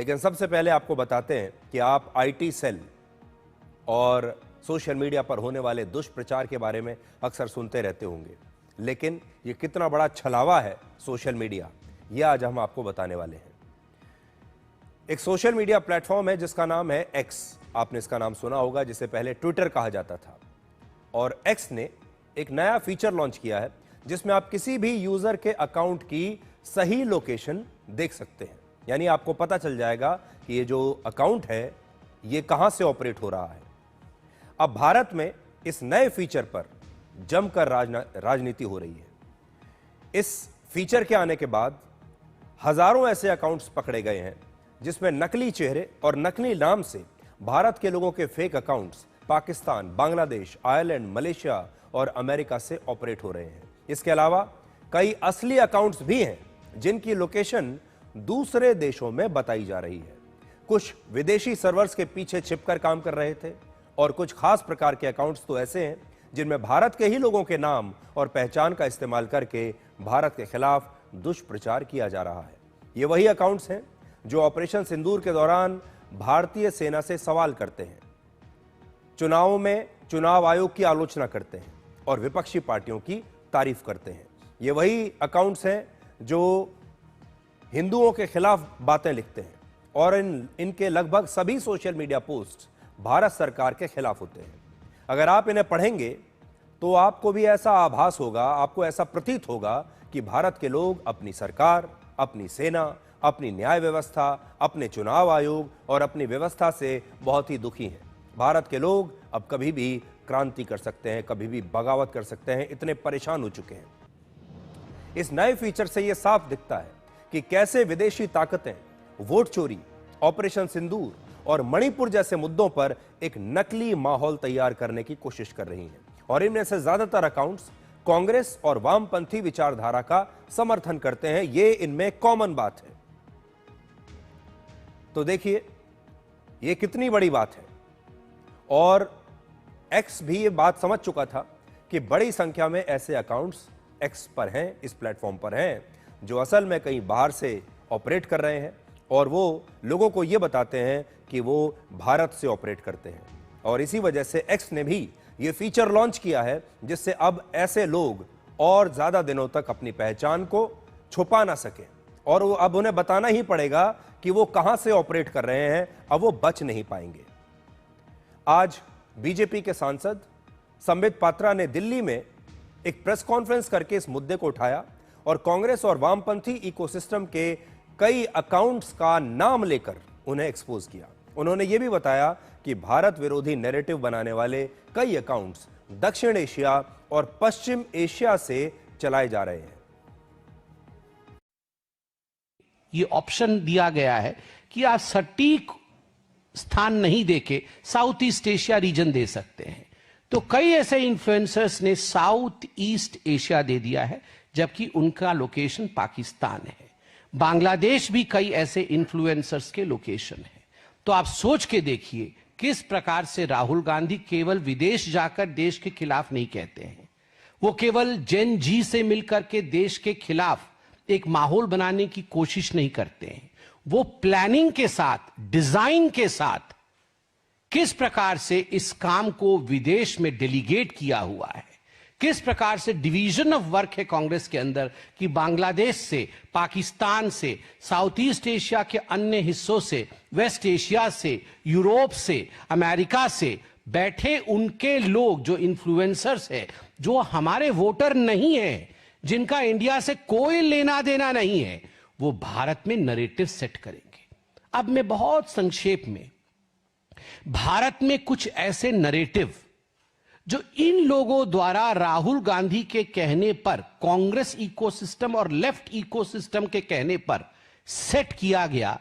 लेकिन सबसे पहले आपको बताते हैं कि आप आईटी सेल और सोशल मीडिया पर होने वाले दुष्प्रचार के बारे में अक्सर सुनते रहते होंगे, लेकिन ये कितना बड़ा छलावा है सोशल मीडिया, यह आज हम आपको बताने वाले हैं। एक सोशल मीडिया प्लेटफॉर्म है जिसका नाम है एक्स। आपने इसका नाम सुना होगा, जिसे पहले ट्विटर कहा जाता था। और एक्स ने एक नया फीचर लॉन्च किया है जिसमें आप किसी भी यूजर के अकाउंट की सही लोकेशन देख सकते हैं। यानी आपको पता चल जाएगा कि ये जो अकाउंट है ये कहां से ऑपरेट हो रहा है। अब भारत में इस नए फीचर पर जमकर राजनीति हो रही है। इस फीचर के आने के बाद हजारों ऐसे अकाउंट्स पकड़े गए हैं जिसमें नकली चेहरे और नकली नाम से भारत के लोगों के fake accounts Pakistan, Bangladesh, Ireland, Malaysia और अमेरिका से ऑपरेट हो रहे हैं। इसके अलावा कई असली अकाउंट्स भी हैं जिनकी लोकेशन दूसरे देशों में बताई जा रही है। कुछ विदेशी सर्वर्स के पीछे छिपकर काम कर रहे थे और कुछ खास प्रकार के अकाउंट्स तो ऐसे हैं जिनमें भारत के ही लोगों के नाम और पहचान का इस्तेमाल करके भारत के खिलाफ दुष्प्रचार किया जा रहा है। ये वही अकाउंट्स हैं जो ऑपरेशन सिंदूर के दौरान भारतीय सेना से सवाल करते हैं, चुनावों में चुनाव आयोग की आलोचना करते हैं और विपक्षी पार्टियों की तारीफ करते हैं। ये वही अकाउंट्स हैं जो हिंदुओं के खिलाफ बातें लिखते हैं और इनके लगभग सभी सोशल मीडिया पोस्ट भारत सरकार के खिलाफ होते हैं। अगर आप इन्हें पढ़ेंगे तो आपको भी ऐसा आभास होगा, आपको ऐसा प्रतीत होगा कि भारत के लोग अपनी सरकार, अपनी सेना, अपनी न्याय व्यवस्था, अपने चुनाव आयोग और अपनी व्यवस्था से बहुत ही दुखी हैं। भारत के लोग अब कभी भी क्रांति कर सकते हैं, कभी भी बगावत कर सकते हैं, इतने परेशान हो चुके हैं। इस नए फीचर से यह साफ दिखता है कि कैसे विदेशी ताकतें वोट चोरी, ऑपरेशन सिंदूर और मणिपुर जैसे मुद्दों पर एक नकली माहौल तैयार करने की कोशिश कर रही हैं। और इनमें से ज्यादातर अकाउंट्स कांग्रेस और वामपंथी विचारधारा का समर्थन करते हैं। यह इनमें कॉमन बात है। तो देखिए यह कितनी बड़ी बात है। और एक्स भी ये बात समझ चुका था कि बड़ी संख्या में ऐसे अकाउंट्स एक्स पर हैं, इस प्लेटफॉर्म पर हैं, जो असल में कहीं बाहर से ऑपरेट कर रहे हैं और वो लोगों को ये बताते हैं कि वो भारत से ऑपरेट करते हैं। और इसी वजह से एक्स ने भी ये फीचर लॉन्च किया है जिससे अब ऐसे लोग और ज्यादा दिनों तक अपनी पहचान को छुपा ना सके और वो अब उन्हें बताना ही पड़ेगा कि वो कहां से ऑपरेट कर रहे हैं। अब वो बच नहीं पाएंगे। आज बीजेपी के सांसद संबित पात्रा ने दिल्ली में एक प्रेस कॉन्फ्रेंस करके इस मुद्दे को उठाया और कांग्रेस और वामपंथी इकोसिस्टम के कई अकाउंट्स का नाम लेकर उन्हें एक्सपोज किया। उन्होंने यह भी बताया कि भारत विरोधी नैरेटिव बनाने वाले कई अकाउंट्स दक्षिण एशिया और पश्चिम एशिया से चलाए जा रहे हैं। ये ऑप्शन दिया गया है कि आप सटीक स्थान नहीं देके साउथ ईस्ट एशिया रीजन दे सकते हैं। तो कई ऐसे इन्फ्लुएंसर्स ने साउथ ईस्ट एशिया दे दिया है, जबकि उनका लोकेशन पाकिस्तान है। बांग्लादेश भी कई ऐसे इन्फ्लुएंसर्स के लोकेशन है। तो आप सोच के देखिए किस प्रकार से राहुल गांधी केवल विदेश जाकर देश के खिलाफ नहीं कहते हैं, वो केवल जेन जी से मिलकर के देश के खिलाफ एक माहौल बनाने की कोशिश नहीं करते हैं। वो प्लानिंग के साथ, डिजाइन के साथ किस प्रकार से इस काम को विदेश में डेलीगेट किया हुआ है, किस प्रकार से डिवीजन ऑफ वर्क है कांग्रेस के अंदर कि बांग्लादेश से, पाकिस्तान से, साउथ ईस्ट एशिया के अन्य हिस्सों से, वेस्ट एशिया से, यूरोप से, अमेरिका से बैठे उनके लोग जो इन्फ्लुएंसर्स है, जो हमारे वोटर नहीं है, जिनका इंडिया से कोई लेना देना नहीं है, वो भारत में नैरेटिव सेट करेंगे। अब मैं बहुत संक्षेप में, भारत में कुछ ऐसे नैरेटिव जो इन लोगों द्वारा राहुल गांधी के कहने पर, कांग्रेस इकोसिस्टम और लेफ्ट इकोसिस्टम के कहने पर सेट किया गया।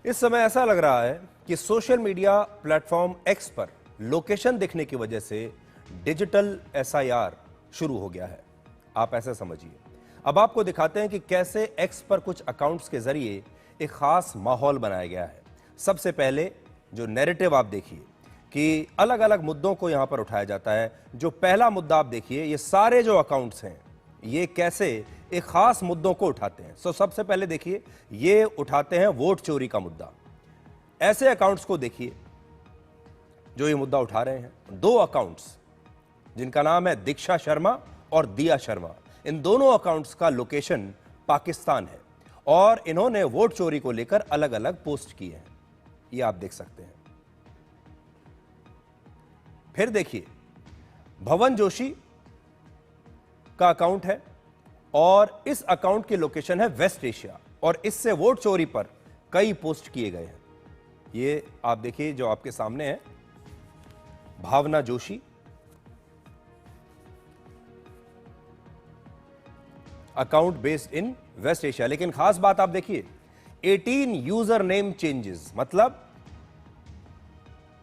इस समय ऐसा लग रहा है कि सोशल मीडिया प्लेटफॉर्म एक्स पर लोकेशन दिखने की वजह से डिजिटल एसआईआर शुरू हो गया है। आप ऐसा समझिए। अब आपको दिखाते हैं कि कैसे एक्स पर कुछ अकाउंट्स के जरिए एक खास माहौल बनाया गया है। सबसे पहले जो नैरेटिव आप देखिए कि अलग अलग मुद्दों को यहां पर उठाया जाता है। जो पहला मुद्दा आप देखिए, ये सारे जो अकाउंट्स हैं ये कैसे एक खास मुद्दों को उठाते हैं। सबसे पहले देखिए, ये उठाते हैं वोट चोरी का मुद्दा। ऐसे अकाउंट्स को देखिए जो ये मुद्दा उठा रहे हैं। दो अकाउंट्स जिनका नाम है दीक्षा शर्मा और दिया शर्मा, इन दोनों अकाउंट्स का लोकेशन पाकिस्तान है और इन्होंने वोट चोरी को लेकर अलग अलग पोस्ट किए हैं, ये आप देख सकते हैं। फिर देखिए, भवन जोशी का अकाउंट है और इस अकाउंट की लोकेशन है वेस्ट एशिया और इससे वोट चोरी पर कई पोस्ट किए गए हैं। ये आप देखिए जो आपके सामने है, Bhavna Joshi, account based in West Asia. लेकिन खास बात आप देखिए, 18 यूजर नेम चेंजेस, मतलब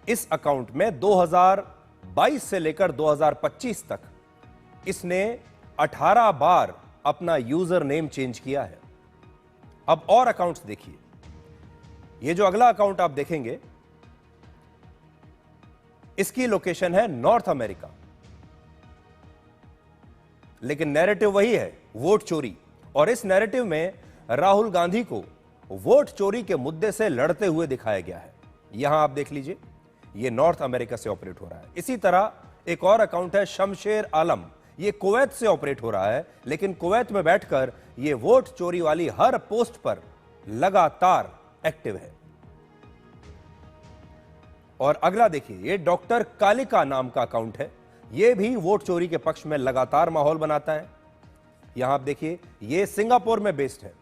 इस अकाउंट में 2022 से लेकर 2025 तक इसने 18 बार अपना यूजर नेम चेंज किया है। अब और अकाउंट्स देखिए, ये जो अगला अकाउंट आप देखेंगे इसकी लोकेशन है नॉर्थ अमेरिका, लेकिन नैरेटिव वही है, वोट चोरी। और इस नैरेटिव में राहुल गांधी को वोट चोरी के मुद्दे से लड़ते हुए दिखाया गया है। यहां आप देख लीजिए, ये नॉर्थ अमेरिका से ऑपरेट हो रहा है। इसी तरह एक और अकाउंट है शमशेर आलम, ये कुवैत से ऑपरेट हो रहा है, लेकिन कुवैत में बैठकर ये वोट चोरी वाली हर पोस्ट पर लगातार एक्टिव है। और अगला देखिए, ये डॉक्टर कालिका नाम का अकाउंट है, ये भी वोट चोरी के पक्ष में लगातार माहौल बनाता है। यहां आप देखिए, ये सिंगापुर में बेस्ड है।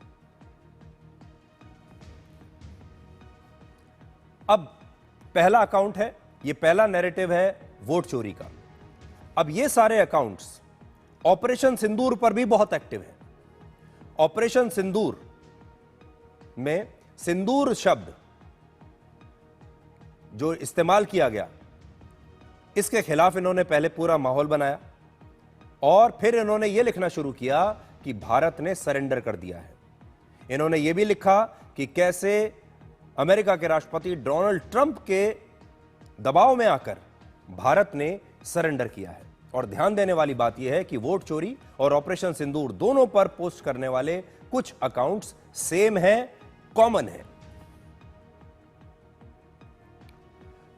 अब पहला अकाउंट है, ये पहला नैरेटिव है वोट चोरी का। अब ये सारे अकाउंट्स ऑपरेशन सिंदूर पर भी बहुत एक्टिव हैं। ऑपरेशन सिंदूर में सिंदूर शब्द जो इस्तेमाल किया गया, इसके खिलाफ इन्होंने पहले पूरा माहौल बनाया और फिर इन्होंने यह लिखना शुरू किया कि भारत ने सरेंडर कर दिया है। इन्होंने यह भी लिखा कि कैसे अमेरिका के राष्ट्रपति डोनाल्ड ट्रंप के दबाव में आकर भारत ने सरेंडर किया है। और ध्यान देने वाली बात यह है कि वोट चोरी और ऑपरेशन सिंदूर दोनों पर पोस्ट करने वाले कुछ अकाउंट्स सेम हैं, कॉमन है।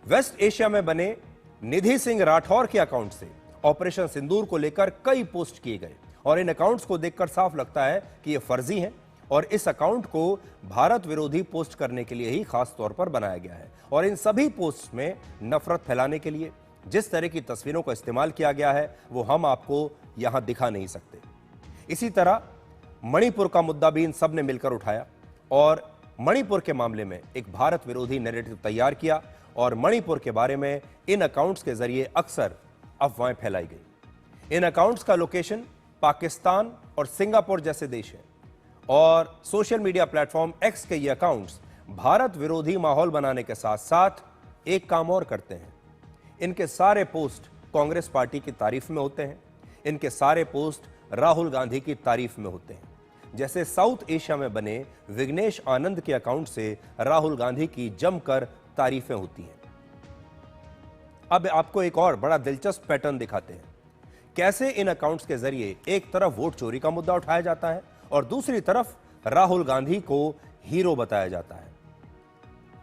वेस्ट एशिया में बने निधि सिंह राठौर के अकाउंट से ऑपरेशन सिंदूर को लेकर कई पोस्ट किए गए और इन अकाउंट्स को देखकर साफ लगता है कि ये फर्जी हैं और इस अकाउंट को भारत विरोधी पोस्ट करने के लिए ही खास तौर पर बनाया गया है। और इन सभी पोस्ट में नफरत फैलाने के लिए जिस तरह की तस्वीरों का इस्तेमाल किया गया है वो हम आपको यहां दिखा नहीं सकते। इसी तरह मणिपुर का मुद्दा भी इन सब ने मिलकर उठाया और मणिपुर के मामले में एक भारत विरोधी नैरेटिव तैयार किया और मणिपुर के बारे में इन अकाउंट्स के जरिए अक्सर अफवाहें फैलाई गई। इन अकाउंट्स का लोकेशन पाकिस्तान और सिंगापुर जैसे देश है और सोशल मीडिया प्लेटफॉर्म एक्स के ये अकाउंट्स भारत विरोधी माहौल बनाने के साथ साथ एक काम और करते हैं। इनके सारे पोस्ट कांग्रेस पार्टी की तारीफ में होते हैं, इनके सारे पोस्ट राहुल गांधी की तारीफ में होते हैं। जैसे साउथ एशिया में बने विघ्नेश आनंद के अकाउंट से राहुल गांधी की जमकर तारीफें होती हैं। अब आपको एक और बड़ा दिलचस्प पैटर्न दिखाते हैं, कैसे इन अकाउंट्स के जरिए एक तरफ वोट चोरी का मुद्दा उठाया जाता है और दूसरी तरफ राहुल गांधी को हीरो बताया जाता है।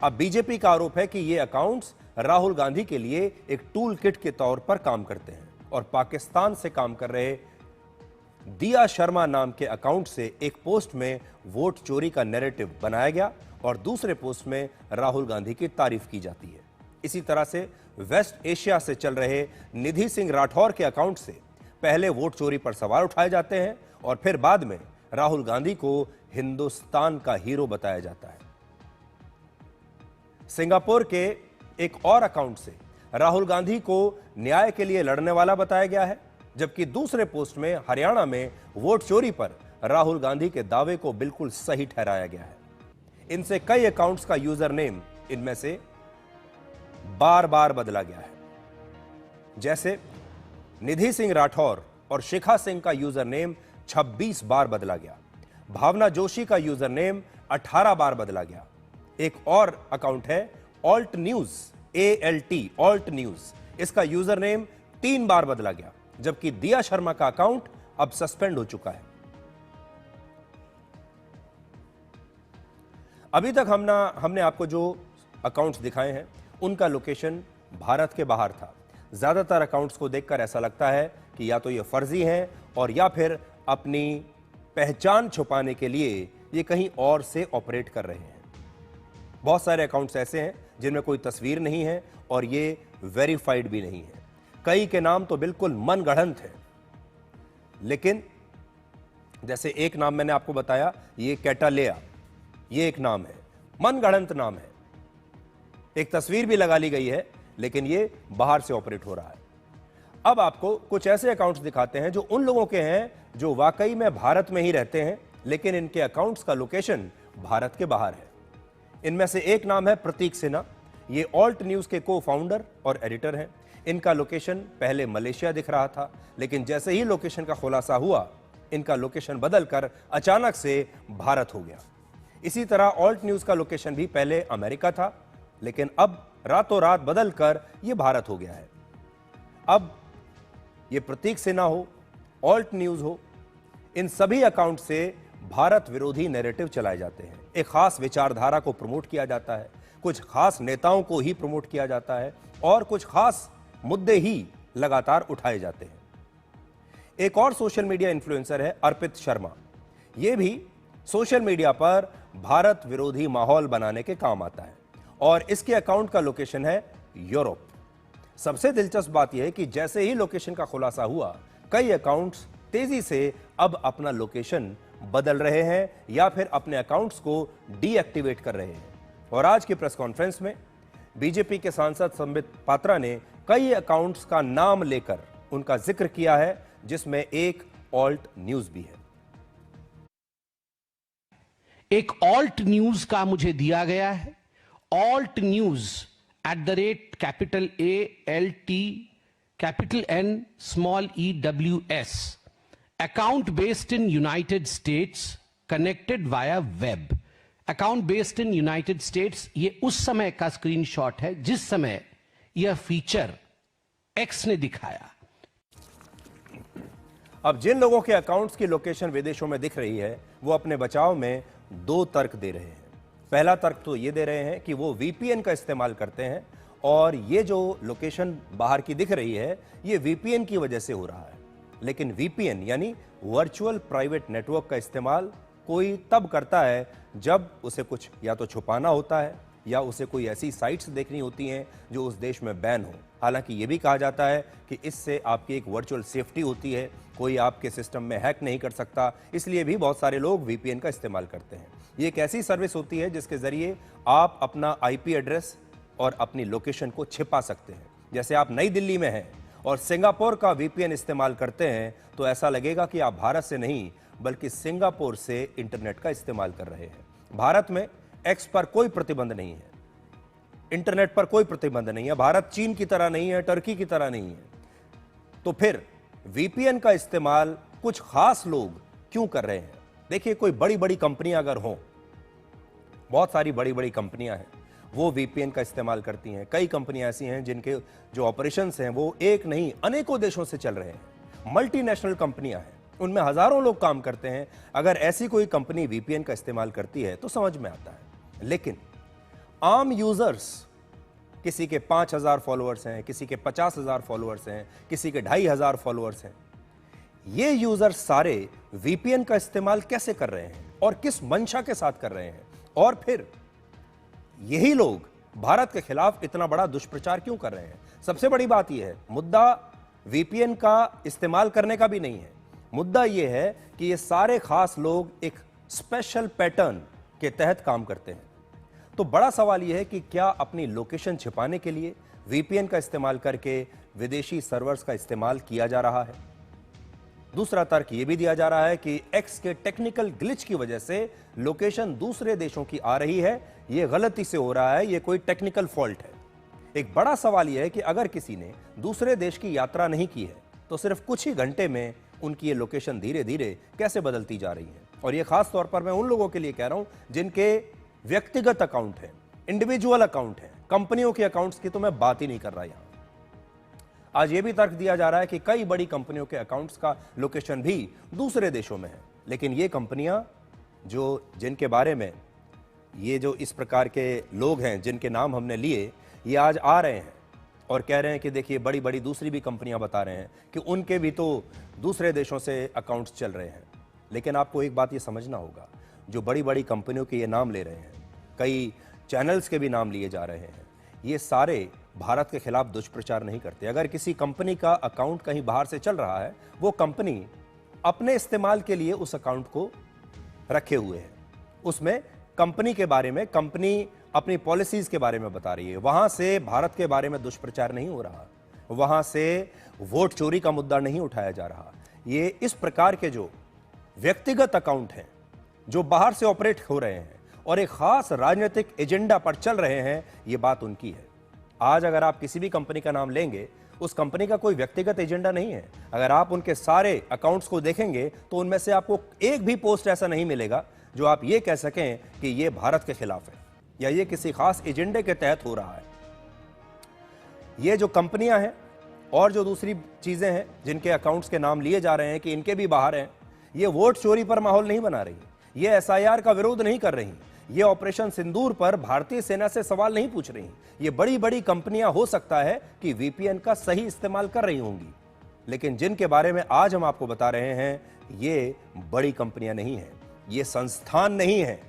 अब बीजेपी का आरोप है कि ये अकाउंट्स राहुल गांधी के लिए एक टूल किट के तौर पर काम करते हैं और पाकिस्तान से काम कर रहे दिया शर्मा नाम के अकाउंट से एक पोस्ट में वोट चोरी का नैरेटिव बनाया गया और दूसरे पोस्ट में राहुल गांधी की तारीफ की जाती है। इसी तरह से वेस्ट एशिया से चल रहे निधि सिंह राठौर के अकाउंट से पहले वोट चोरी पर सवाल उठाए जाते हैं और फिर बाद में राहुल गांधी को हिंदुस्तान का हीरो बताया जाता है। सिंगापुर के एक और अकाउंट से राहुल गांधी को न्याय के लिए लड़ने वाला बताया गया है, जबकि दूसरे पोस्ट में हरियाणा में वोट चोरी पर राहुल गांधी के दावे को बिल्कुल सही ठहराया गया है। इनसे कई अकाउंट्स का यूजर नेम इनमें से बार बार बदला गया है। जैसे निधि सिंह राठौर और शिखा सिंह का यूजर नेम 26 बार बदला गया, भावना जोशी का यूजर नेम 18 बार बदला गया। एक और अकाउंट है alt news, ALT alt news, इसका यूजर नेम 3 बार बदला गया, जबकि दिया शर्मा का अकाउंट अब सस्पेंड हो चुका है। अभी तक हमने आपको जो अकाउंट्स दिखाए हैं उनका लोकेशन भारत के बाहर था। ज्यादातर अकाउंट्स को देखकर ऐसा लगता है कि या तो ये फर्जी हैं और या फिर अपनी पहचान छुपाने के लिए ये कहीं और से ऑपरेट कर रहे हैं। बहुत सारे अकाउंट्स ऐसे हैं जिनमें कोई तस्वीर नहीं है और ये वेरीफाइड भी नहीं है। कई के नाम तो बिल्कुल मनगढ़ंत है। लेकिन जैसे एक नाम मैंने आपको बताया, ये कैटालेया, ये एक नाम है, मनगढ़ंत नाम है। एक तस्वीर भी लगा ली गई है, लेकिन ये बाहर से ऑपरेट हो रहा है। अब आपको कुछ ऐसे अकाउंट्स दिखाते हैं जो उन लोगों के हैं जो वाकई में भारत में ही रहते हैं, लेकिन इनके अकाउंट्स का लोकेशन भारत के बाहर है। इनमें से एक नाम है प्रतीक सिन्हा। ये ऑल्ट न्यूज के को फाउंडर और एडिटर हैं। इनका लोकेशन पहले मलेशिया दिख रहा था, लेकिन जैसे ही लोकेशन का खुलासा हुआ, इनका लोकेशन बदलकर अचानक से भारत हो गया। इसी तरह ऑल्ट न्यूज का लोकेशन भी पहले अमेरिका था, लेकिन अब रातों रात बदलकर यह भारत हो गया है। अब ये प्रतीक सिन्हा हो, ऑल्ट न्यूज हो, इन सभी अकाउंट से भारत विरोधी नैरेटिव चलाए जाते हैं। एक खास विचारधारा को प्रमोट किया जाता है, कुछ खास नेताओं को ही प्रमोट किया जाता है और कुछ खास मुद्दे ही लगातार उठाए जाते हैं। एक और सोशल मीडिया इन्फ्लुएंसर है अर्पित शर्मा। यह भी सोशल मीडिया पर भारत विरोधी माहौल बनाने के काम आता है और इसके अकाउंट का लोकेशन है यूरोप। सबसे दिलचस्प बात यह है कि जैसे ही लोकेशन का खुलासा हुआ, कई अकाउंट्स तेजी से अब अपना लोकेशन बदल रहे हैं या फिर अपने अकाउंट्स को डीएक्टिवेट कर रहे हैं। और आज की प्रेस कॉन्फ्रेंस में बीजेपी के सांसद संबित पात्रा ने कई अकाउंट्स का नाम लेकर उनका जिक्र किया है, जिसमें एक ऑल्ट न्यूज भी है। एक ऑल्ट न्यूज का मुझे दिया गया है, alt news @capital ALT capital N small EWS, account based in United States, connected via web। Account based in United states, ये उस समय का स्क्रीनशॉट है जिस समय यह फीचर एक्स ने दिखाया। अब जिन लोगों के अकाउंट्स की लोकेशन विदेशों में दिख रही है, वो अपने बचाव में दो तर्क दे रहे हैं। पहला तर्क तो ये दे रहे हैं कि वो VPN का इस्तेमाल करते हैं और ये जो लोकेशन बाहर की दिख रही है, ये VPN की वजह से हो रहा है। लेकिन VPN यानी वर्चुअल प्राइवेट नेटवर्क का इस्तेमाल कोई तब करता है जब उसे कुछ या तो छुपाना होता है या उसे कोई ऐसी साइट्स देखनी होती हैं जो उस देश में बैन हो। हालांकि ये भी कहा जाता है कि इससे आपकी एक वर्चुअल सेफ्टी होती है, कोई आपके सिस्टम में हैक नहीं कर सकता, इसलिए भी बहुत सारे लोग VPN का इस्तेमाल करते हैं। ये एक ऐसी सर्विस होती है जिसके जरिए आप अपना IP एड्रेस और अपनी लोकेशन को छिपा सकते हैं। जैसे आप नई दिल्ली में हैं और सिंगापुर का VPN इस्तेमाल करते हैं तो ऐसा लगेगा कि आप भारत से नहीं बल्कि सिंगापुर से इंटरनेट का इस्तेमाल कर रहे हैं। भारत में एक्स पर कोई प्रतिबंध नहीं है, इंटरनेट पर कोई प्रतिबंध नहीं है। भारत चीन की तरह नहीं है, टर्की की तरह नहीं है। तो फिर VPN का इस्तेमाल कुछ खास लोग क्यों कर रहे हैं? देखिए, कोई बड़ी बड़ी कंपनियां अगर हों, बहुत सारी बड़ी बड़ी कंपनियां हैं, वो VPN का इस्तेमाल करती हैं। कई कंपनियां ऐसी हैं जिनके जो ऑपरेशंस हैं वो एक नहीं अनेकों देशों से चल रहे हैं। मल्टीनेशनल कंपनियां हैं, उनमें हजारों लोग काम करते हैं। अगर ऐसी कोई कंपनी VPN का इस्तेमाल करती है तो समझ में आता है। लेकिन आम यूजर्स, किसी के 5,000 फॉलोअर्स हैं, किसी के 50,000 फॉलोअर्स हैं, किसी के 2,500 फॉलोअर्स हैं, ये यूजर्स सारे VPN का इस्तेमाल कैसे कर रहे हैं और किस मंशा के साथ कर रहे हैं? और फिर यही लोग भारत के खिलाफ इतना बड़ा दुष्प्रचार क्यों कर रहे हैं? सबसे बड़ी बात यह है, मुद्दा VPN का इस्तेमाल करने का भी नहीं है। मुद्दा यह है कि ये सारे खास लोग एक स्पेशल पैटर्न के तहत काम करते हैं। तो बड़ा सवाल यह है कि क्या अपनी लोकेशन छिपाने के लिए VPN का इस्तेमाल करके विदेशी सर्वर्स का इस्तेमाल किया जा रहा है? दूसरा तर्क यह भी दिया जा रहा है कि एक्स के टेक्निकल ग्लिच की वजह से लोकेशन दूसरे देशों की आ रही है, यह गलती से हो रहा है, यह कोई टेक्निकल फॉल्ट है। एक बड़ा सवाल यह है कि अगर किसी ने दूसरे देश की यात्रा नहीं की है तो सिर्फ कुछ ही घंटे में उनकी ये लोकेशन धीरे धीरे कैसे बदलती जा रही है। और ये खास तौर पर मैं उन लोगों के लिए कह रहा हूं जिनके व्यक्तिगत अकाउंट है, इंडिविजुअल अकाउंट है, कंपनियों के अकाउंट्स की तो मैं बात ही नहीं कर रहा यहां। आज ये भी तर्क दिया जा रहा है कि कई बड़ी कंपनियों के अकाउंट्स का लोकेशन भी दूसरे देशों में है, लेकिन ये कंपनियां जिनके बारे में ये जो इस प्रकार के लोग हैं जिनके नाम हमने लिए, ये आज आ रहे हैं और कह रहे हैं कि देखिए बड़ी बड़ी दूसरी भी कंपनियां बता रहे हैं कि उनके भी तो दूसरे देशों से अकाउंट्स चल रहे हैं। लेकिन आपको एक बात ये समझना होगा, जो बड़ी बड़ी कंपनियों के ये नाम ले रहे हैं, कई चैनल्स के भी नाम लिए जा रहे हैं, ये सारे भारत के खिलाफ दुष्प्रचार नहीं करते। अगर किसी कंपनी का अकाउंट कहीं बाहर से चल रहा है, वो कंपनी अपने इस्तेमाल के लिए उस अकाउंट को रखे हुए है, उसमें कंपनी के बारे में, कंपनी अपनी पॉलिसीज के बारे में बता रही है। वहां से भारत के बारे में दुष्प्रचार नहीं हो रहा, वहां से वोट चोरी का मुद्दा नहीं उठाया जा रहा। ये इस प्रकार के जो व्यक्तिगत अकाउंट हैं जो बाहर से ऑपरेट हो रहे हैं और एक खास राजनीतिक एजेंडा पर चल रहे हैं, ये बात उनकी है। आज अगर आप किसी भी कंपनी का नाम लेंगे, उस कंपनी का कोई व्यक्तिगत एजेंडा नहीं है। अगर आप उनके सारे अकाउंट्स को देखेंगे तो उनमें से आपको एक भी पोस्ट ऐसा नहीं मिलेगा जो आप ये कह सकें कि ये भारत के खिलाफ है या ये किसी खास एजेंडे के तहत हो रहा है। ये जो कंपनियां हैं और जो दूसरी चीजें हैं जिनके अकाउंट्स के नाम लिए जा रहे हैं कि इनके भी बाहर हैं, ये वोट चोरी पर माहौल नहीं बना रही, ये एसआईआर का विरोध नहीं कर रही, ये ऑपरेशन सिंदूर पर भारतीय सेना से सवाल नहीं पूछ रही। ये बड़ी बड़ी कंपनियां हो सकता है कि वीपीएन का सही इस्तेमाल कर रही होंगी, लेकिन जिनके बारे में आज हम आपको बता रहे हैं, ये बड़ी कंपनियां नहीं हैं, ये संस्थान नहीं है,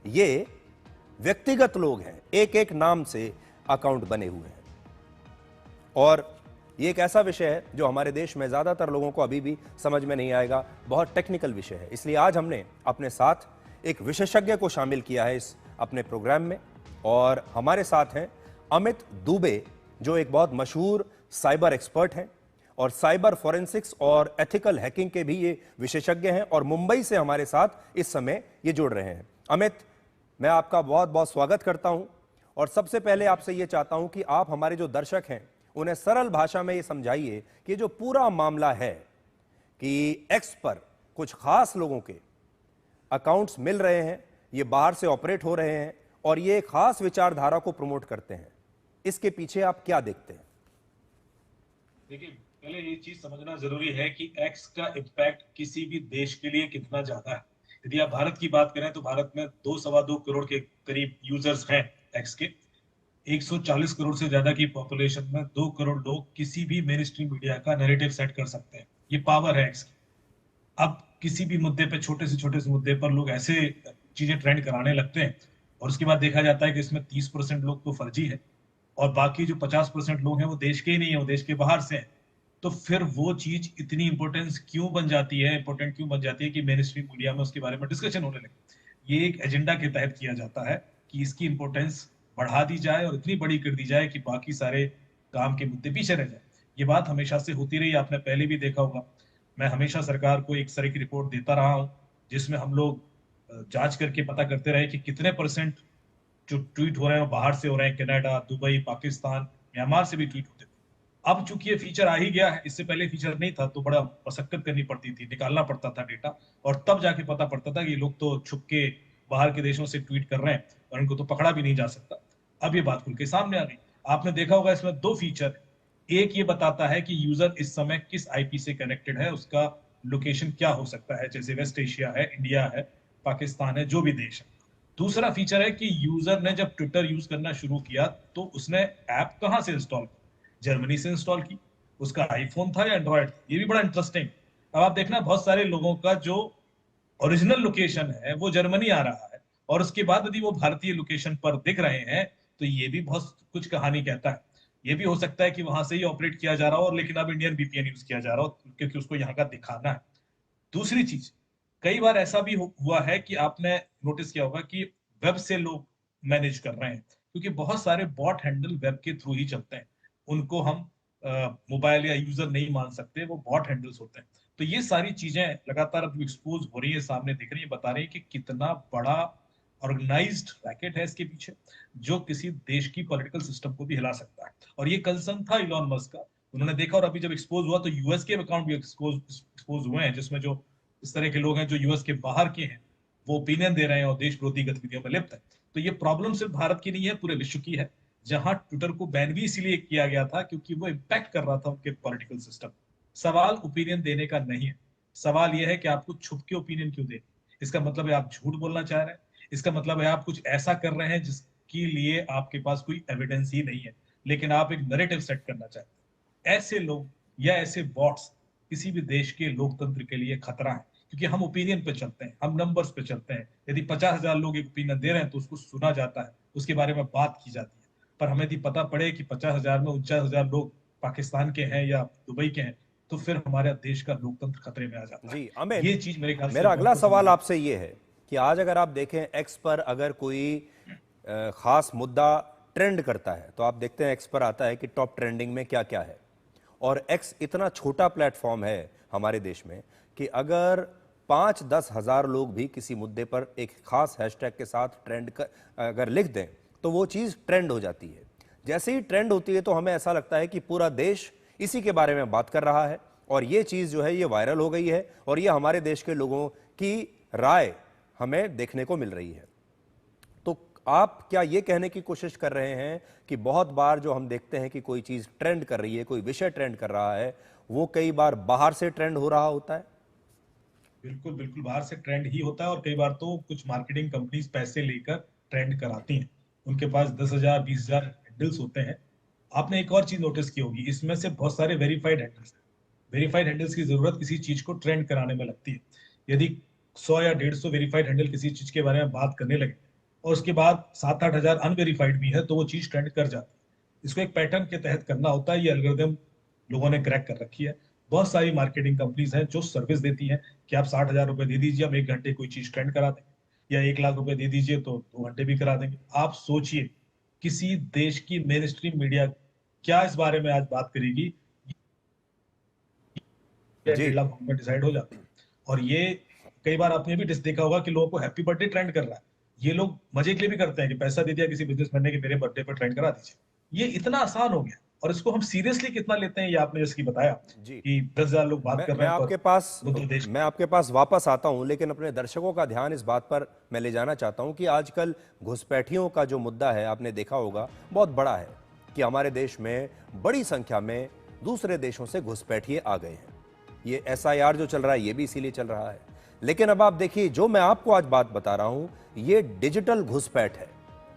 ये व्यक्तिगत लोग हैं, एक एक नाम से अकाउंट बने हुए हैं। और ये एक ऐसा विषय है जो हमारे देश में ज्यादातर लोगों को अभी भी समझ में नहीं आएगा, बहुत टेक्निकल विषय है। इसलिए आज हमने अपने साथ एक विशेषज्ञ को शामिल किया है इस अपने प्रोग्राम में, और हमारे साथ हैं अमित दुबे, जो एक बहुत मशहूर साइबर एक्सपर्ट हैं और साइबर फॉरेंसिक्स और एथिकल हैकिंग के भी ये विशेषज्ञ हैं, और मुंबई से हमारे साथ इस समय ये जुड़ रहे हैं। अमित, मैं आपका बहुत बहुत स्वागत करता हूं, और सबसे पहले आपसे ये चाहता हूं कि आप हमारे जो दर्शक हैं उन्हें सरल भाषा में ये समझाइए कि जो पूरा मामला है कि एक्स पर कुछ खास लोगों के अकाउंट्स मिल रहे हैं, ये बाहर से ऑपरेट हो रहे हैं और ये खास विचारधारा को प्रमोट करते हैं, इसके पीछे आप क्या देखते हैं? देखिए, पहले ये चीज समझना जरूरी है कि एक्स का इम्पैक्ट किसी भी देश के लिए कितना ज्यादा है। यदि आप भारत की बात करें तो भारत में 2-2.25 करोड़ के करीब यूजर्स हैं एक्स के। 140 करोड़ से ज्यादा की पॉपुलेशन में 2 करोड़ लोग किसी भी मेन स्ट्रीम मीडिया का नैरेटिव सेट कर सकते हैं। ये पावर है एक्स की। अब किसी भी मुद्दे पे, छोटे से मुद्दे पर लोग ऐसे चीजें ट्रेंड कराने लगते हैं और उसके बाद देखा जाता है कि इसमें 30% लोग तो फर्जी है और बाकी जो 50% लोग हैं वो देश के ही नहीं है, वो देश के बाहर से हैं। तो फिर वो चीज इतनी इंपॉर्टेंट क्यों बन जाती है कि मेन स्ट्रीम मीडिया में उसके बारे में डिस्कशन होने लगे। ये एक एजेंडा के तहत किया जाता है कि इसकी इंपॉर्टेंस बढ़ा दी जाए और इतनी बड़ी कर दी जाए कि बाकी सारे काम के मुद्दे पीछे रह जाए। ये बात हमेशा से होती रही, आपने पहले भी देखा होगा। मैं हमेशा सरकार को एक तरह की रिपोर्ट देता रहा हूं जिसमें हम लोग जांच करके पता करते रहे कि कितने % जो ट्वीट हो रहे हैं बाहर से हो रहे हैं, कनाडा, दुबई, पाकिस्तान, म्यांमार से भी ट्वीट होते थे। अब चूंकि ये फीचर आ ही गया है, इससे पहले फीचर नहीं था तो बड़ा मशक्कत करनी पड़ती थी, निकालना पड़ता था डेटा, और तब जाके पता पड़ता था कि ये लोग तो छुप के बाहर के देशों से ट्वीट कर रहे हैं और इनको तो पकड़ा भी नहीं जा सकता। अब ये बात खुल के सामने आ गई। आपने देखा होगा इसमें 2 फीचर, एक ये बताता है कि यूजर इस समय किस आईपी से कनेक्टेड है, उसका लोकेशन क्या हो सकता है, जैसे वेस्ट एशिया है, इंडिया है, पाकिस्तान है, जो भी देश है। दूसरा फीचर है कि यूजर ने जब ट्विटर यूज करना शुरू किया तो उसने ऐप कहां से इंस्टॉल की, जर्मनी से इंस्टॉल की, उसका आईफोन था या एंड्रॉइड। ये भी बड़ा इंटरेस्टिंग। अब आप देखना बहुत सारे लोगों का जो ओरिजिनल लोकेशन है वो जर्मनी आ रहा है और उसके बाद यदि वो भारतीय लोकेशन पर दिख रहे हैं तो ये भी बहुत कुछ कहानी कहता है। ये भी हो सकता है कि वहां से ही ऑपरेट किया जा रहा हो और लेकिन अब इंडियन वीपीएन यूज किया जा रहा हो क्योंकि उसको यहाँ का दिखाना है। दूसरी चीज, कई बार ऐसा भी हुआ है कि आपने नोटिस किया होगा कि वेब से लोग मैनेज कर रहे हैं, क्योंकि बहुत सारे बॉट हैंडल वेब के थ्रू ही चलते हैं, उनको हम मोबाइल या यूजर नहीं मान सकते, वो बॉट हैंडल्स होते हैं। तो ये सारी चीजें लगातार अब एक्सपोज हो रही है, सामने दिख रही है, बता रही है कि कितना बड़ा ऑर्गेनाइज्ड रैकेट है इसके पीछे, जो किसी देश की पॉलिटिकल सिस्टम को भी हिला सकता है। और ये कंसर्न था इलॉन मस्क का, उन्होंने देखा और अभी जब एक्सपोज हुआ तो यूएस के अकाउंट भी एक्सपोज हुए हैं, जिसमें जो इस तरह के लोग हैं जो यूएस के बाहर के हैं वो ओपिनियन दे रहे हैं और देश विरोधी गतिविधियों में लिप्त है। तो ये प्रॉब्लम सिर्फ भारत की नहीं है, पूरे विश्व की है। जहां ट्विटर को बैन भी इसीलिए किया गया था क्योंकि वो इम्पैक्ट कर रहा था उनके पॉलिटिकल सिस्टम। सवाल ओपिनियन देने का नहीं है, सवाल यह है कि आपको छुप के ओपिनियन क्यों देनी। इसका मतलब है आप झूठ बोलना चाह रहे हैं, इसका मतलब है आप कुछ ऐसा कर रहे हैं जिसके लिए आपके पास कोई एविडेंस ही नहीं है, लेकिन आप एक नैरेटिव सेट करना चाहते हैं। ऐसे लोग या ऐसे बॉट्स किसी भी देश के लोकतंत्र के लिए खतरा है, क्योंकि हम ओपिनियन पे चलते हैं, हम नंबर्स पे चलते हैं। यदि 50,000 लोग एक ओपिनियन दे रहे हैं तो उसको सुना जाता है, उसके बारे में बात की जाती है। पर हमें यदि पता पड़े कि 50,000 में 49,000 लोग पाकिस्तान के हैं या दुबई के हैं, तो फिर हमारे देश का लोकतंत्र खतरे में आ जाता है। जी अमित, ये चीज मेरे ख्याल से मेरा अगला बहुत सवाल जरूरी है। आपसे ये है कि आज अगर आप देखें एक्स पर अगर कोई खास मुद्दा ट्रेंड करता है तो आप देखते हैं एक्स पर आता है कि टॉप ट्रेंडिंग में क्या क्या है। और एक्स इतना छोटा प्लेटफॉर्म है हमारे देश में कि अगर 5-10 हज़ार लोग भी किसी मुद्दे पर एक खास हैशटैग के साथ अगर लिख दें तो वो चीज़ ट्रेंड हो जाती है। जैसे ही ट्रेंड होती है तो हमें ऐसा लगता है कि पूरा देश इसी के बारे में बात कर रहा है और ये चीज़ जो है ये वायरल हो गई है और ये हमारे देश के लोगों की राय हमें देखने को मिल रही है। तो आप क्या ये कहने की कोशिश कर रहे हैं कि बहुत बार जो हम देखते हैं कि कोई चीज़ ट्रेंड कर रही है, कोई विषय ट्रेंड कर रहा है, वो कई बार बाहर से ट्रेंड हो रहा होता है? बिल्कुल बिल्कुल, बाहर से ट्रेंड ही होता है और कई बार तो कुछ मार्केटिंग कंपनीज पैसे लेकर ट्रेंड कराती हैं। उनके पास 10,000 20,000 हैंडल्स होते हैं। आपने एक और चीज नोटिस की होगी, इसमें से बहुत सारे वेरीफाइड हैंडल्स हैं। वेरीफाइड हैंडल्स की जरूरत किसी चीज को ट्रेंड कराने में लगती है। यदि 100 या 150 वेरीफाइड हैंडल किसी चीज के बारे में बात करने लगे और उसके बाद 7-8 हजार अनवेरीफाइड भी है, तो वो चीज ट्रेंड कर जाती है। इसको एक पैटर्न के तहत करना होता है, ये एल्गोरिदम लोगों ने क्रैक कर रखी है। बहुत सारी मार्केटिंग कंपनीज हैं जो सर्विस देती हैं कि आप 60,000 रुपए दे दीजिए, हम 1 घंटे कोई चीज ट्रेंड करा देंगे, या 1 लाख रुपए दे दीजिए तो 2 घंटे भी करा देंगे। आप सोचिए, किसी देश की मेन स्ट्रीम मीडिया क्या इस बारे में आज बात करेगी? या जी 1.5 लाख में डिसाइड हो जाता है। और ये कई बार आपने भी देखा होगा कि लोगों को हैप्पी बर्थडे ट्रेंड कर रहा है। ये लोग मजे के लिए भी करते हैं कि पैसा दे दिया किसी बिजनेसमैन ने कि मेरे बर्थडे पर ट्रेंड करा दीजिए। ये इतना आसान हो गया और इसको हम सीरियसली कितना लेते हैं, ये आपने जैसे कि बताया जी, कि 10,000 लोग बात कर मैं रहे हैं आपके पर पास वो तो देश। मैं आपके पास वापस आता हूं, लेकिन अपने दर्शकों का ध्यान इस बात पर मैं ले जाना चाहता हूं कि आजकल घुसपैठियों का जो मुद्दा है, आपने देखा होगा, बहुत बड़ा है कि हमारे देश में बड़ी संख्या में दूसरे देशों से घुसपैठिए आ गए हैं। ये SIR जो चल रहा है ये भी इसीलिए चल रहा है। लेकिन अब आप देखिए, जो मैं आपको आज बात बता रहा हूं ये डिजिटल घुसपैठ है,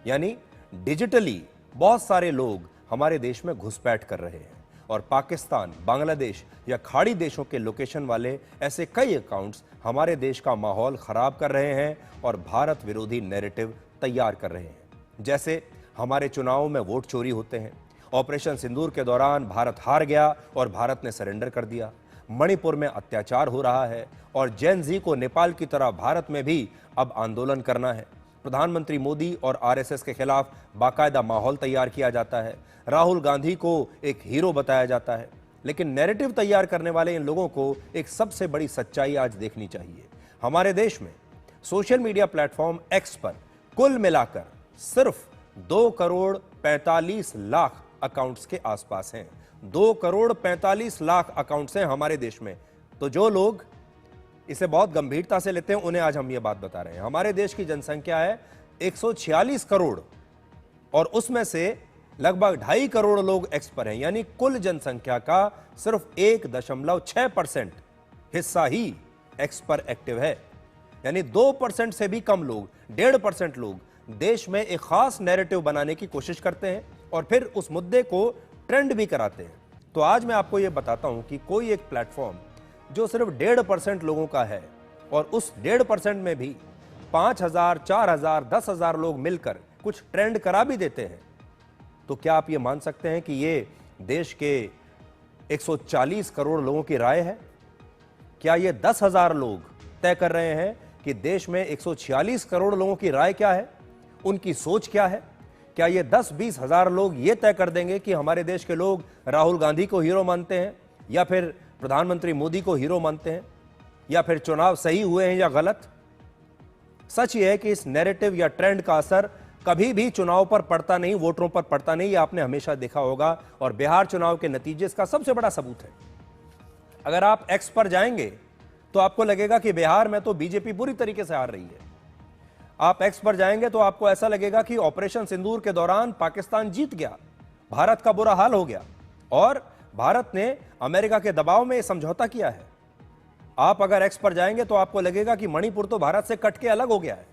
यानी डिजिटली बहुत सारे लोग हमारे देश में घुसपैठ कर रहे हैं और पाकिस्तान, बांग्लादेश या खाड़ी देशों के लोकेशन वाले ऐसे कई अकाउंट्स हमारे देश का माहौल खराब कर रहे हैं और भारत विरोधी नैरेटिव तैयार कर रहे हैं। जैसे हमारे चुनावों में वोट चोरी होते हैं, ऑपरेशन सिंदूर के दौरान भारत हार गया और भारत ने सरेंडर कर दिया, मणिपुर में अत्याचार हो रहा है और जेन जी को नेपाल की तरह भारत में भी अब आंदोलन करना है। प्रधानमंत्री मोदी और RSS के खिलाफ बाकायदा माहौल तैयार किया जाता है, राहुल गांधी को एक हीरो बताया जाता है। लेकिन नैरेटिव तैयार करने वाले इन लोगों को एक सबसे बड़ी सच्चाई आज देखनी चाहिए। हमारे देश में सोशल मीडिया प्लेटफॉर्म एक्स पर कुल मिलाकर सिर्फ 2 करोड़ 45 लाख अकाउंट्स के आसपास हैं। 2 करोड़ 45 लाख अकाउंट्स हैं हमारे देश में। तो जो लोग इसे बहुत गंभीरता से लेते हैं उन्हें आज हम ये बात बता रहे हैं। हमारे देश की जनसंख्या है 146 करोड़ और उसमें से लगभग 2.5 करोड़ लोग एक्स पर हैं, यानी कुल जनसंख्या का सिर्फ 1.6% हिस्सा ही एक्स पर एक्टिव है। यानी 2% से भी कम लोग, 1.5% लोग देश में एक खास नैरेटिव बनाने की कोशिश करते हैं और फिर उस मुद्दे को ट्रेंड भी कराते हैं। तो आज मैं आपको यह बताता हूं कि कोई एक प्लेटफॉर्म जो सिर्फ 1.5% लोगों का है और उस 1.5% में भी 5,000, 4,000, 10,000 लोग मिलकर कुछ ट्रेंड करा भी देते हैं, तो क्या आप ये मान सकते हैं कि ये देश के 140 करोड़ लोगों की राय है? क्या ये 10,000 लोग तय कर रहे हैं कि देश में 146 करोड़ लोगों की राय क्या है, उनकी सोच क्या है? क्या ये 10-20 हजार लोग ये तय कर देंगे कि हमारे देश के लोग राहुल गांधी को हीरो मानते हैं या फिर प्रधानमंत्री मोदी को हीरो मानते हैं या फिर चुनाव सही हुए हैं या गलत? सच ये है कि इस नैरेटिव या ट्रेंड का असर कभी भी चुनाव पर पड़ता नहीं, वोटरों पर पड़ता नहीं। ये आपने हमेशा देखा होगा और बिहार चुनाव के नतीजे इसका सबसे बड़ा सबूत है। अगर आप एक्स पर जाएंगे तो आपको लगेगा कि बिहार में तो बीजेपी बुरी तरीके से हार रही है। आप एक्स पर जाएंगे तो आपको ऐसा लगेगा कि ऑपरेशन सिंदूर के दौरान पाकिस्तान जीत गया, भारत का बुरा हाल हो गया और भारत ने अमेरिका के दबाव में समझौता किया है। आप अगर एक्स पर जाएंगे तो आपको लगेगा कि मणिपुर तो भारत से कट के अलग हो गया है।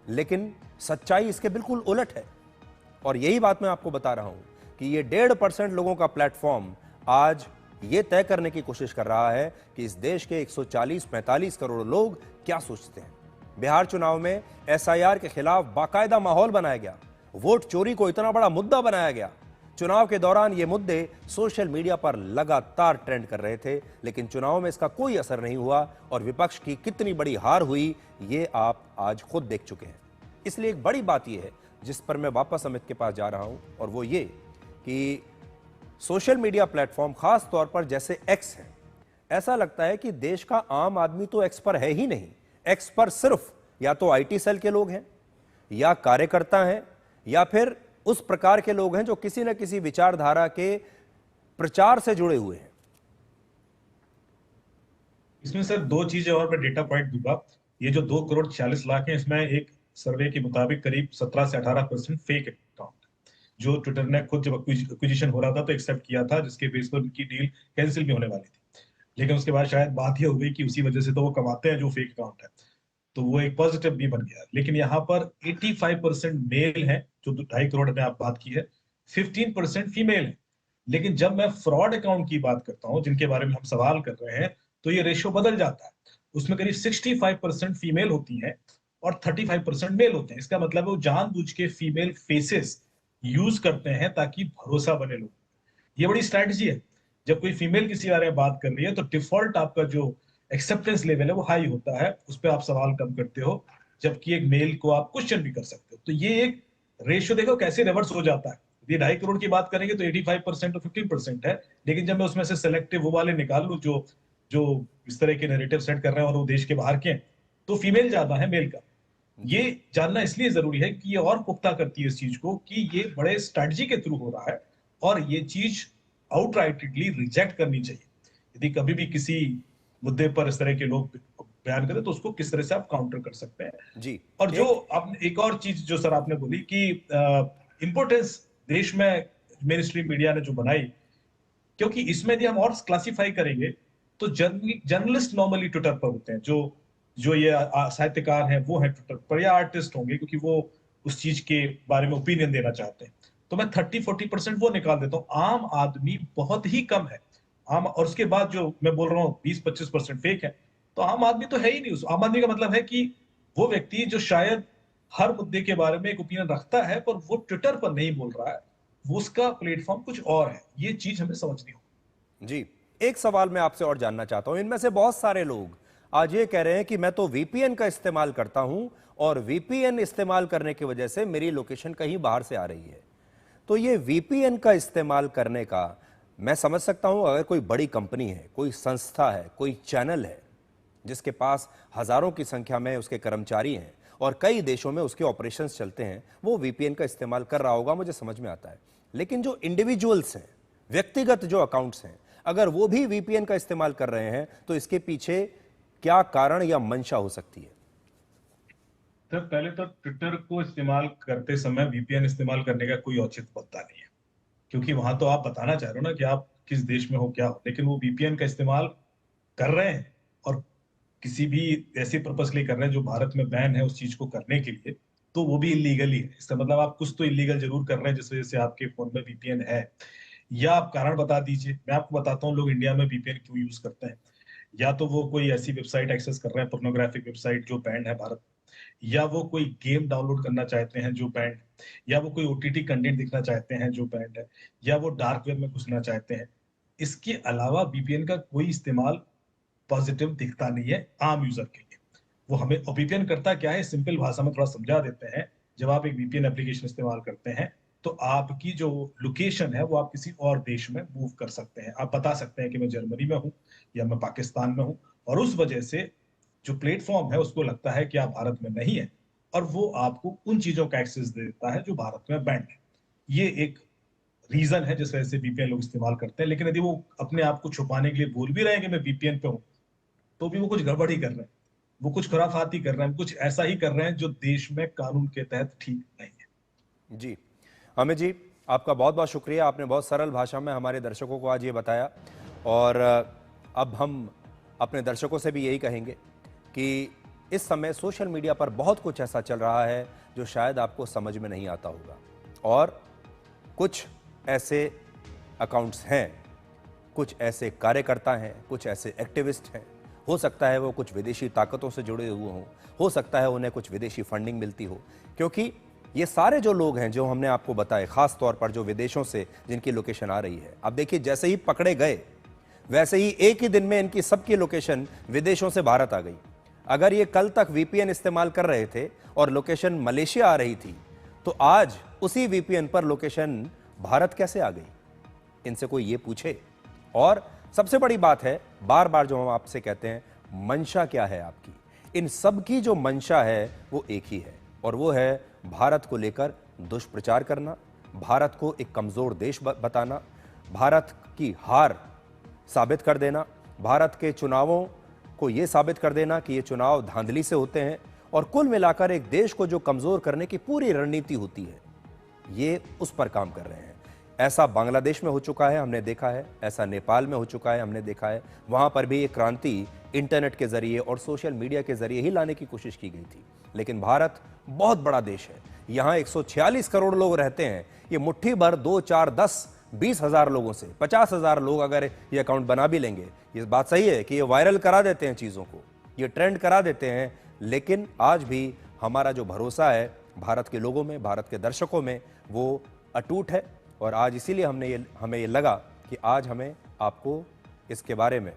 लेकिन सच्चाई इसके बिल्कुल उलट है और यही बात मैं आपको बता रहा हूं कि ये 1.5% लोगों का प्लेटफॉर्म आज ये तय करने की कोशिश कर रहा है कि इस देश के 140-45 करोड़ लोग क्या सोचते हैं। बिहार चुनाव में एसआईआर के खिलाफ बाकायदा माहौल बनाया गया, वोट चोरी को इतना बड़ा मुद्दा बनाया गया। चुनाव के दौरान ये मुद्दे सोशल मीडिया पर लगातार ट्रेंड कर रहे थे, लेकिन चुनाव में इसका कोई असर नहीं हुआ और विपक्ष की कितनी बड़ी हार हुई ये आप आज खुद देख चुके हैं। इसलिए एक बड़ी बात यह है जिस पर मैं वापस अमित के पास जा रहा हूं और वो ये कि सोशल मीडिया प्लेटफॉर्म खास तौर पर जैसे एक्स है, ऐसा लगता है कि देश का आम आदमी तो एक्स पर है ही नहीं। एक्स पर सिर्फ या तो आईटी सेल के लोग हैं या कार्यकर्ता हैं या फिर उस प्रकार के लोग हैं जो किसी न किसी विचारधारा के प्रचार से जुड़े हुए हैं। इसमें सर दो चीजें और मैं डेटा पॉइंट दूंगा। ये जो 2 करोड़ 46 लाख है, इसमें एक सर्वे के मुताबिक करीब 17 से 18% फेक अकाउंट जो ट्विटर ने खुद जब एक्विजिशन हो रहा था तो एक्सेप्ट किया था, जिसके बेस पर उनकी डील कैंसिल भी होने वाली थी। लेकिन उसके बाद शायद बात यह हो गई कि उसी वजह से तो वो कमाते हैं जो फेक अकाउंट है, तो वो एक पॉजिटिव भी बन गया। लेकिन यहाँ पर 85% मेल है, जो 2.5 करोड़ में आप बात की है, 15% फीमेल है। लेकिन जब मैं फ्रॉड अकाउंट की बात करता हूँ जिनके बारे में हम सवाल कर रहे हैं, तो ये रेशियो बदल जाता है। उसमें करीब 65% फीमेल होती है और 35% मेल होते हैं। इसका मतलब है वो जानबूझ के फीमेल फेसेस यूज करते हैं ताकि भरोसा बने लोग। ये बड़ी स्ट्रैटेजी है। जब कोई फीमेल किसी बारे में बात कर रही है तो डिफॉल्ट आपका जो एक्सेप्टेंस लेवल है वो हाई होता है, उस पर आप सवाल कम करते हो, जबकि एक मेल को आप क्वेश्चन भी कर सकते हो। तो ये एक रेशियो देखो कैसे रिवर्स हो जाता है। ये 2.5 करोड़ की बात करेंगे तो 85% और 15% है, लेकिन जब मैं उसमें से सिलेक्टिव वो वाले निकाल लूं जो जो इस तरह के नैरेटिव सेट कर रहे हैं और वो देश के बाहर के हैं, तो फीमेल ज्यादा है मेल का। ये जानना इसलिए जरूरी है कि ये और पुख्ता करती है इस चीज को कि ये बड़े स्ट्रेटजी के थ्रू हो रहा है और ये चीज आउटराइटली रिजेक्ट करनी चाहिए। यदि कभी भी किसी मुद्दे पर इस तरह के लोग बयान करें तो उसको किस तरह से आप काउंटर कर सकते हैं जी। और जो आपने एक और चीज जो सर आपने बोली कि इंपोर्टेंस देश में मेन स्ट्रीम मीडिया ने जो बनाई, क्योंकि इसमें यदि हम और क्लासिफाई करेंगे तो जर्नलिस्ट नॉर्मली ट्विटर पर होते हैं, जो जो ये साहित्यकार हैं वो हैं ट्विटर पर, या आर्टिस्ट होंगे क्योंकि वो उस चीज के बारे में ओपिनियन देना चाहते हैं। तो मैं 30-40% वो निकाल देता हूँ। आम आदमी बहुत ही कम है आम, और उसके बाद जो मैं बोल रहा हूँ 20-25% फेक है। तो आम आदमी तो है ही नहीं। उस आम आदमी का मतलब है कि वो व्यक्ति जो शायद हर मुद्दे के बारे में एक ओपिनियन रखता है पर वो ट्विटर पर नहीं बोल रहा है, वो उसका प्लेटफॉर्म कुछ और है। ये चीज हमें समझनी होगी। जी, एक सवाल मैं आपसे और जानना चाहता हूं। इनमें से बहुत सारे लोग आज ये कह रहे हैं कि मैं तो वीपीएन का इस्तेमाल करता हूं और वीपीएन इस्तेमाल करने की वजह से मेरी लोकेशन कहीं बाहर से आ रही है। तो ये वीपीएन का इस्तेमाल करने का मैं समझ सकता हूं, अगर कोई बड़ी कंपनी है, कोई संस्था है, कोई चैनल है जिसके पास हजारों की संख्या में उसके कर्मचारी हैं और कई देशों में उसके ऑपरेशंस चलते हैं, वो वीपीएन का इस्तेमाल कर रहा होगा, मुझे समझ में आता है। लेकिन जो इंडिविजुअल्स हैं, व्यक्तिगत जो अकाउंट्स हैं, अगर वो भी वीपीएन का इस्तेमाल कर रहे हैं तो इसके पीछे क्या कारण या मंशा हो सकती है? तो पहले तो ट्विटर को इस्तेमाल करते समय वीपीएन इस्तेमाल करने का कोई औचित्य बनता नहीं है, क्योंकि वहां तो आप बताना चाह रहे हो ना कि आप किस देश में हो क्या हो, लेकिन वो वीपीएन का इस्तेमाल कर रहे हैं और किसी भी ऐसे पर्पस के लिए कर रहे हैं जो भारत में बैन है उस चीज को करने के लिए, तो वो भी इलीगल ही है। इसका मतलब आप कुछ तो इलीगल जरूर कर रहे हैं जिस वजह से आपके फोन में वीपीएन है, या आप कारण बता दीजिए। मैं आपको बताता हूँ लोग इंडिया में वीपीएन क्यों यूज करते हैं। या तो वो कोई ऐसी वेबसाइट एक्सेस कर रहे हैं, पोर्नोग्राफिक वेबसाइट जो बैंड है भारत, या वो कोई गेम डाउनलोड करना चाहते हैं जो बैंड, या वो कोई ओटीटी कंटेंट देखना चाहते हैं जो बैंड है, या वो डार्क वेब में घुसना चाहते हैं। इसके अलावा वीपीएन का कोई इस्तेमाल पॉजिटिव दिखता नहीं है आम यूजर के लिए। वो हमें वीपीएन करता क्या है, सिंपल भाषा में थोड़ा समझा देते हैं। जब आप एक वीपीएन एप्लीकेशन इस्तेमाल करते हैं तो आपकी जो लोकेशन है वो आप किसी और देश में मूव कर सकते हैं। आप बता सकते हैं कि मैं जर्मनी में हूं या मैं पाकिस्तान में हूं, और उस वजह से जो प्लेटफॉर्म है उसको लगता है कि आप भारत में नहीं है और वो आपको उन चीजों का एक्सेस देता है जो भारत में बैंड है। ये एक रीजन है जिस वजह से वीपीएन लोग इस्तेमाल करते हैं। लेकिन यदि वो अपने आप को छुपाने के लिए बोल भी रहे हैं कि मैं वीपीएन पे हूं, तो भी वो कुछ गड़बड़ ही कर रहे हैं। वो कुछ खुराफाती कर रहे हैं, कुछ ऐसा ही कर रहे हैं जो देश में कानून के तहत ठीक नहीं है। जी, अमित जी, आपका बहुत बहुत शुक्रिया। आपने बहुत सरल भाषा में हमारे दर्शकों को आज ये बताया, और अब हम अपने दर्शकों से भी यही कहेंगे कि इस समय सोशल मीडिया पर बहुत कुछ ऐसा चल रहा है जो शायद आपको समझ में नहीं आता होगा, और कुछ ऐसे अकाउंट्स हैं, कुछ ऐसे कार्यकर्ता हैं, कुछ ऐसे एक्टिविस्ट हैं, हो सकता है वो कुछ विदेशी ताकतों से जुड़े हुए हों, हो सकता है उन्हें कुछ विदेशी फंडिंग मिलती हो, क्योंकि ये सारे जो लोग हैं जो हमने आपको बताए, खास तौर पर जो विदेशों से जिनकी लोकेशन आ रही है, अब देखिए जैसे ही पकड़े गए वैसे ही एक ही दिन में इनकी सबकी लोकेशन विदेशों से भारत आ गई। अगर ये कल तक वीपीएन इस्तेमाल कर रहे थे और लोकेशन मलेशिया आ रही थी, तो आज उसी वीपीएन पर लोकेशन भारत कैसे आ गई? इनसे कोई ये पूछे। और सबसे बड़ी बात है, बार बार जो हम आपसे कहते हैं, मंशा क्या है आपकी? इन सब की जो मंशा है वो एक ही है, और वो है भारत को लेकर दुष्प्रचार करना, भारत को एक कमजोर देश बताना, भारत की हार साबित कर देना, भारत के चुनावों को यह साबित कर देना कि ये चुनाव धांधली से होते हैं, और कुल मिलाकर एक देश को जो कमजोर करने की पूरी रणनीति होती है, ये उस पर काम कर रहे हैं। ऐसा बांग्लादेश में हो चुका है, हमने देखा है, ऐसा नेपाल में हो चुका है, हमने देखा है। वहां पर भी ये क्रांति इंटरनेट के जरिए और सोशल मीडिया के जरिए ही लाने की कोशिश की गई थी। लेकिन भारत बहुत बड़ा देश है, यहां 146 करोड़ लोग रहते हैं। ये मुट्ठी भर 2, 4, 10, 20 हजार लोगों से 50 हजार लोग अगर ये अकाउंट बना भी लेंगे, ये बात सही है कि ये वायरल करा देते हैं चीजों को, ये ट्रेंड करा देते हैं, लेकिन आज भी हमारा जो भरोसा है भारत के लोगों में, भारत के दर्शकों में, वो अटूट है। और आज इसीलिए हमें ये लगा कि आज हमें आपको इसके बारे में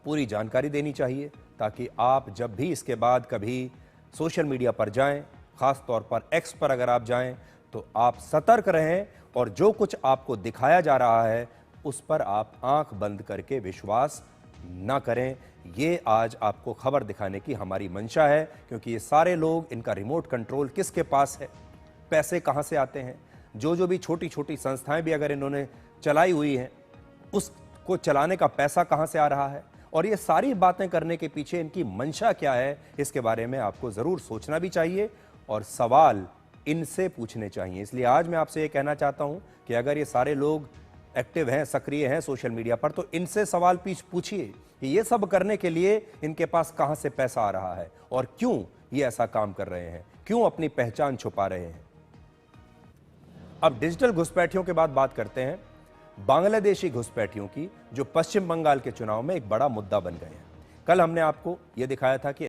पूरी जानकारी देनी चाहिए, ताकि आप जब भी इसके बाद कभी सोशल मीडिया पर जाएं, खास तौर पर एक्स पर अगर आप जाएं, तो आप सतर्क रहें, और जो कुछ आपको दिखाया जा रहा है उस पर आप आंख बंद करके विश्वास ना करें। ये आज आपको खबर दिखाने की हमारी मंशा है, क्योंकि ये सारे लोग, इनका रिमोट कंट्रोल किसके पास है, पैसे कहां से आते हैं, जो भी छोटी छोटी संस्थाएं भी अगर इन्होंने चलाई हुई हैं, उसको चलाने का पैसा कहां से आ रहा है, और ये सारी बातें करने के पीछे इनकी मंशा क्या है, इसके बारे में आपको जरूर सोचना भी चाहिए और सवाल इनसे पूछने चाहिए। इसलिए आज मैं आपसे ये कहना चाहता हूं कि अगर ये सारे लोग एक्टिव हैं, सक्रिय हैं सोशल मीडिया पर, तो इनसे सवाल पूछिए कि ये सब करने के लिए इनके पास कहां से पैसा आ रहा है, और क्यों ये ऐसा काम कर रहे हैं, क्यों अपनी पहचान छुपा रहे हैं। अब डिजिटल घुसपैठियों के बाद बात करते हैं बांग्लादेशी घुसपैठियों की, जो पश्चिम बंगाल के चुनाव में एक बड़ा मुद्दा बन गए हैं। कल हमने आपको यह दिखाया था कि